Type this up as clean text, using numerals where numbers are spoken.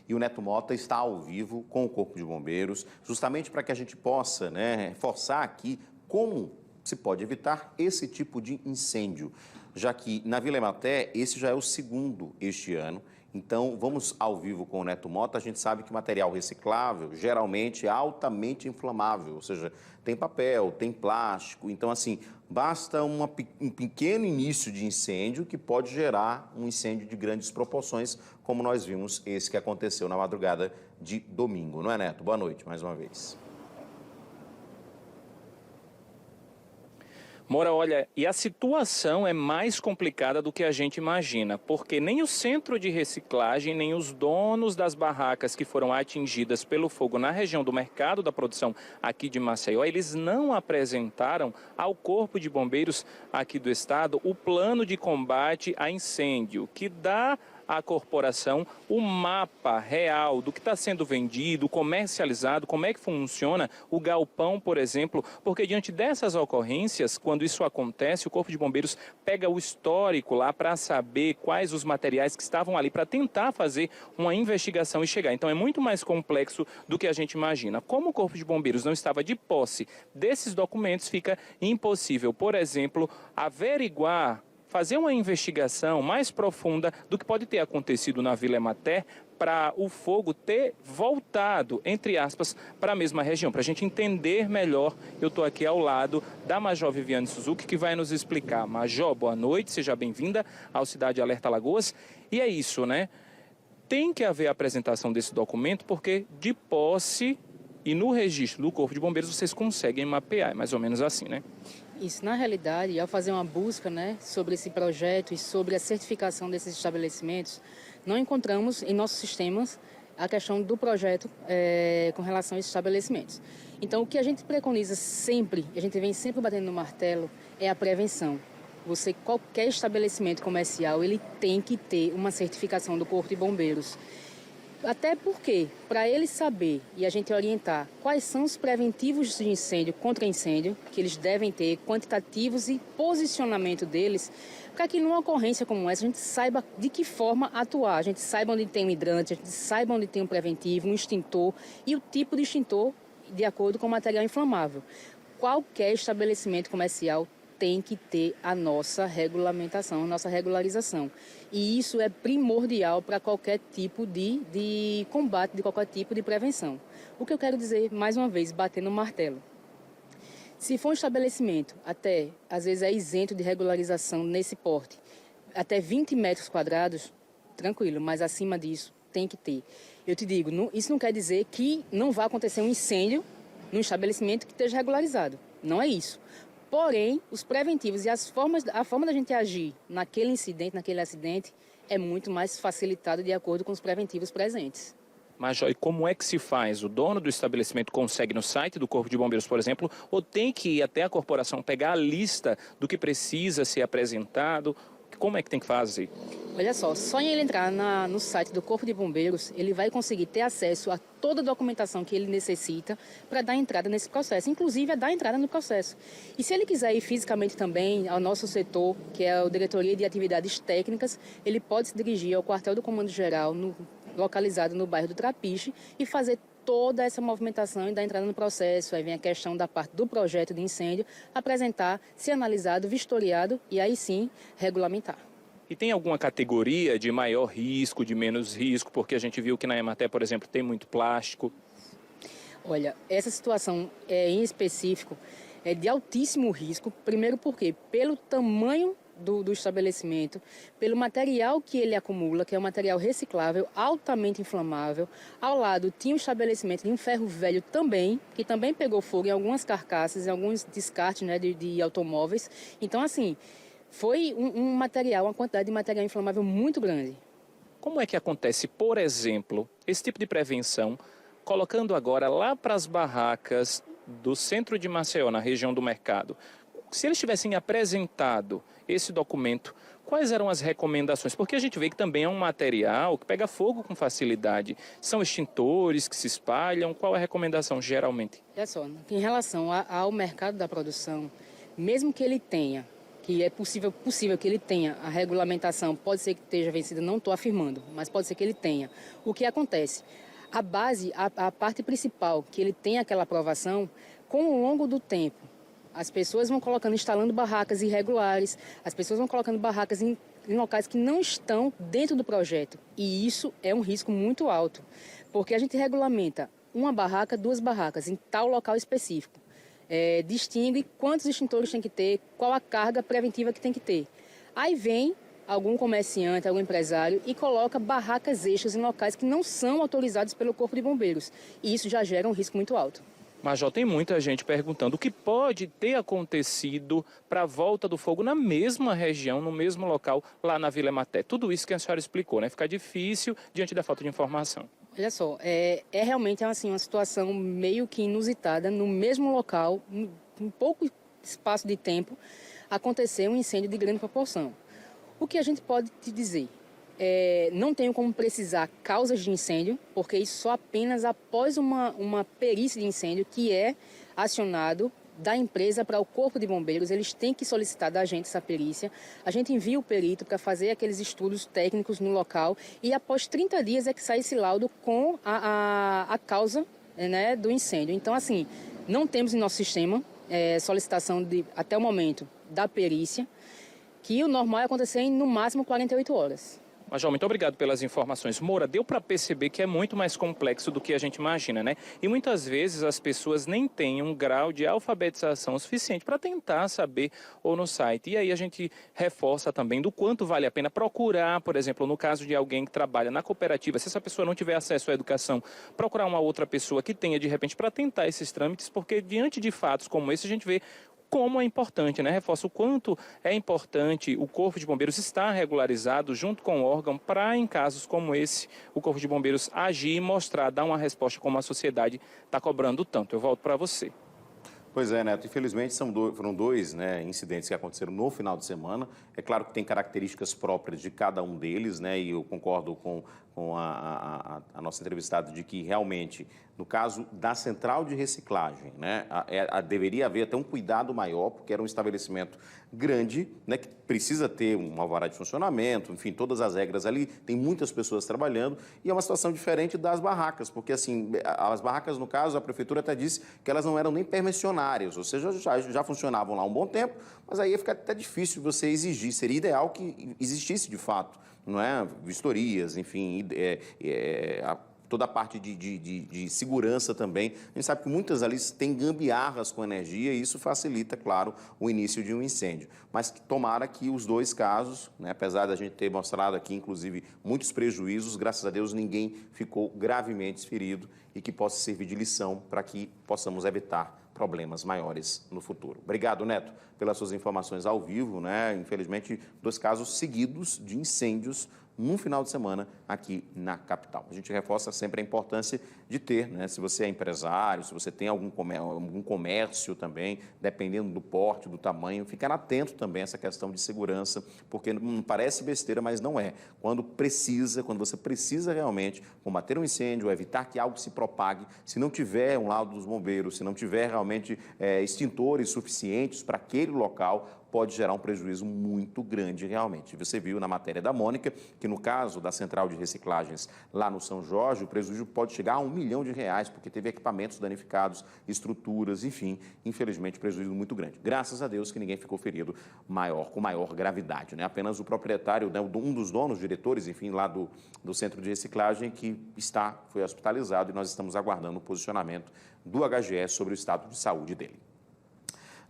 E o Neto Mota está ao vivo com o Corpo de Bombeiros, justamente para que a gente possa, reforçar aqui como se pode evitar esse tipo de incêndio, já que na Vila Ematé esse já é o segundo este ano. Então, vamos ao vivo com o Neto Mota. A gente sabe que material reciclável geralmente é altamente inflamável, ou seja, tem papel, tem plástico. Então, assim, basta um pequeno início de incêndio que pode gerar um incêndio de grandes proporções, como nós vimos esse que aconteceu na madrugada de domingo. Não é, Neto? Boa noite, mais uma vez. Moura, olha, e a situação é mais complicada do que a gente imagina, porque nem o centro de reciclagem, nem os donos das barracas que foram atingidas pelo fogo na região do mercado da produção aqui de Maceió, eles não apresentaram ao Corpo de Bombeiros aqui do estado o plano de combate a incêndio, que dá à corporação o mapa real do que está sendo vendido, comercializado, como é que funciona o galpão, por exemplo, porque diante dessas ocorrências, quando isso acontece, o Corpo de Bombeiros pega o histórico lá para saber quais os materiais que estavam ali, para tentar fazer uma investigação e chegar. Então é muito mais complexo do que a gente imagina. Como o Corpo de Bombeiros não estava de posse desses documentos, fica impossível, por exemplo, averiguar, fazer uma investigação mais profunda do que pode ter acontecido na Vila Ematé para o fogo ter voltado, entre aspas, para a mesma região. Para a gente entender melhor, eu estou aqui ao lado da Major Viviane Suzuki, que vai nos explicar. Major, boa noite, seja bem-vinda ao Cidade Alerta Alagoas. E é isso, né? Tem que haver a apresentação desse documento, porque de posse e no registro do Corpo de Bombeiros vocês conseguem mapear, é mais ou menos assim, né? Isso, na realidade, ao fazer uma busca, sobre esse projeto e sobre a certificação desses estabelecimentos, não encontramos em nossos sistemas a questão do projeto com relação a esses estabelecimentos. Então, o que a gente preconiza sempre, a gente vem sempre batendo no martelo, é a prevenção. Qualquer estabelecimento comercial, ele tem que ter uma certificação do Corpo de Bombeiros. Até porque, para ele saber e a gente orientar quais são os preventivos de incêndio, contra incêndio, que eles devem ter, quantitativos e posicionamento deles, para que numa ocorrência como essa a gente saiba de que forma atuar, a gente saiba onde tem um hidrante, a gente saiba onde tem um preventivo, um extintor e o tipo de extintor de acordo com o material inflamável. Qualquer estabelecimento comercial tem que ter a nossa regulamentação, a nossa regularização. E isso é primordial para qualquer tipo de combate, de qualquer tipo de prevenção. O que eu quero dizer, mais uma vez, bater no martelo. Se for um estabelecimento, até, às vezes é isento de regularização nesse porte, até 20 metros quadrados, tranquilo, mas acima disso tem que ter. Eu te digo, isso não quer dizer que não vai acontecer um incêndio num estabelecimento que esteja regularizado. Não é isso. Porém, os preventivos e a forma da gente agir naquele incidente, naquele acidente, é muito mais facilitado de acordo com os preventivos presentes. Major, e como é que se faz? O dono do estabelecimento consegue no site do Corpo de Bombeiros, por exemplo, ou tem que ir até a corporação pegar a lista do que precisa ser apresentado? Como é que tem que fazer? Olha só em ele entrar no site do Corpo de Bombeiros, ele vai conseguir ter acesso a toda a documentação que ele necessita para dar entrada nesse processo, inclusive a dar entrada no processo. E se ele quiser ir fisicamente também ao nosso setor, que é a Diretoria de Atividades Técnicas, ele pode se dirigir ao quartel do Comando Geral, localizado no bairro do Trapiche, e fazer toda essa movimentação e dar entrada no processo. Aí vem a questão da parte do projeto de incêndio, apresentar, ser analisado, vistoriado e aí sim regulamentar. E tem alguma categoria de maior risco, de menos risco? Porque a gente viu que na Ematé, por exemplo, tem muito plástico. Olha, essa situação em específico é de altíssimo risco. Primeiro porque pelo tamanho do estabelecimento, pelo material que ele acumula, que é um material reciclável, altamente inflamável. Ao lado tinha um estabelecimento de um ferro velho também, que também pegou fogo em algumas carcaças, em alguns descartes de automóveis. Então, assim, foi um material, uma quantidade de material inflamável muito grande. Como é que acontece, por exemplo, esse tipo de prevenção, colocando agora lá para as barracas do centro de Maceió, na região do mercado? Se eles tivessem apresentado esse documento, quais eram as recomendações? Porque a gente vê que também é um material que pega fogo com facilidade. São extintores que se espalham. Qual é a recomendação geralmente? Olha só, em relação ao mercado da produção, mesmo que ele tenha que é possível que ele tenha a regulamentação, pode ser que esteja vencida, não estou afirmando, mas pode ser que ele tenha. O que acontece? A base, a parte principal, que ele tem aquela aprovação, com o longo do tempo, as pessoas vão instalando barracas irregulares, as pessoas vão colocando barracas em locais que não estão dentro do projeto. E isso é um risco muito alto, porque a gente regulamenta uma barraca, 2 barracas, em tal local específico. Distingue quantos extintores tem que ter, qual a carga preventiva que tem que ter. Aí vem algum comerciante, algum empresário e coloca barracas extras em locais que não são autorizados pelo Corpo de Bombeiros. E isso já gera um risco muito alto. Major, tem muita gente perguntando o que pode ter acontecido para a volta do fogo na mesma região, no mesmo local, lá na Vila Ematé. Tudo isso que a senhora explicou, né? Fica difícil diante da falta de informação. Olha só, realmente assim, uma situação meio que inusitada, no mesmo local, em pouco espaço de tempo, aconteceu um incêndio de grande proporção. O que a gente pode te dizer? Não tenho como precisar causas de incêndio, porque isso só apenas após uma perícia de incêndio que é acionado da empresa para o Corpo de Bombeiros. Eles têm que solicitar da gente essa perícia. A gente envia o perito para fazer aqueles estudos técnicos no local e após 30 dias é que sai esse laudo com a causa, né, do incêndio. Então, assim, não temos em nosso sistema solicitação até o momento da perícia, que o normal é acontecer em no máximo 48 horas. Major, muito obrigado pelas informações. Moura, deu para perceber que é muito mais complexo do que a gente imagina, né? E muitas vezes as pessoas nem têm um grau de alfabetização suficiente para tentar saber ou no site. E aí a gente reforça também do quanto vale a pena procurar, por exemplo, no caso de alguém que trabalha na cooperativa, se essa pessoa não tiver acesso à educação, procurar uma outra pessoa que tenha de repente para tentar esses trâmites, porque diante de fatos como esse a gente vê como é importante, né? Reforça o quanto é importante o Corpo de Bombeiros estar regularizado junto com o órgão para, em casos como esse, o Corpo de Bombeiros agir e mostrar, dar uma resposta como a sociedade está cobrando tanto. Eu volto para você. Pois é, Neto. Infelizmente, foram 2, né, incidentes que aconteceram no final de semana. É claro que tem características próprias de cada um deles, né, e eu concordo com a nossa entrevistada de que realmente, no caso da central de reciclagem, né, deveria haver até um cuidado maior, porque era um estabelecimento grande, né, que precisa ter um alvará de funcionamento, enfim, todas as regras ali, tem muitas pessoas trabalhando, e é uma situação diferente das barracas, porque assim, as barracas, no caso, a prefeitura até disse que elas não eram nem permissionárias, ou seja, já funcionavam lá há um bom tempo, mas aí ia ficar até difícil você exigir, seria ideal que existisse de fato, não é? Vistorias, enfim, toda a parte de segurança também. A gente sabe que muitas ali têm gambiarras com energia e isso facilita, claro, o início de um incêndio. Mas tomara que os 2 casos, né, apesar da gente ter mostrado aqui, inclusive, muitos prejuízos, graças a Deus ninguém ficou gravemente ferido e que possa servir de lição para que possamos evitar problemas maiores no futuro. Obrigado, Neto, pelas suas informações ao vivo, né? Infelizmente, 2 casos seguidos de incêndios num final de semana aqui na capital. A gente reforça sempre a importância de ter, né? Se você é empresário, se você tem algum comércio também, dependendo do porte, do tamanho, ficar atento também a essa questão de segurança, porque não parece besteira, mas não é. Quando você precisa realmente combater um incêndio, evitar que algo se propague, se não tiver um laudo dos bombeiros, se não tiver realmente extintores suficientes para aquele local, pode gerar um prejuízo muito grande realmente. Você viu na matéria da Mônica que no caso da central de reciclagens lá no São Jorge, o prejuízo pode chegar a R$1 milhão, porque teve equipamentos danificados, estruturas, enfim, infelizmente prejuízo muito grande. Graças a Deus que ninguém ficou ferido com maior gravidade, né? Apenas o proprietário, né, um dos donos, diretores, enfim, lá do centro de reciclagem que foi hospitalizado e nós estamos aguardando o posicionamento do HGE sobre o estado de saúde dele.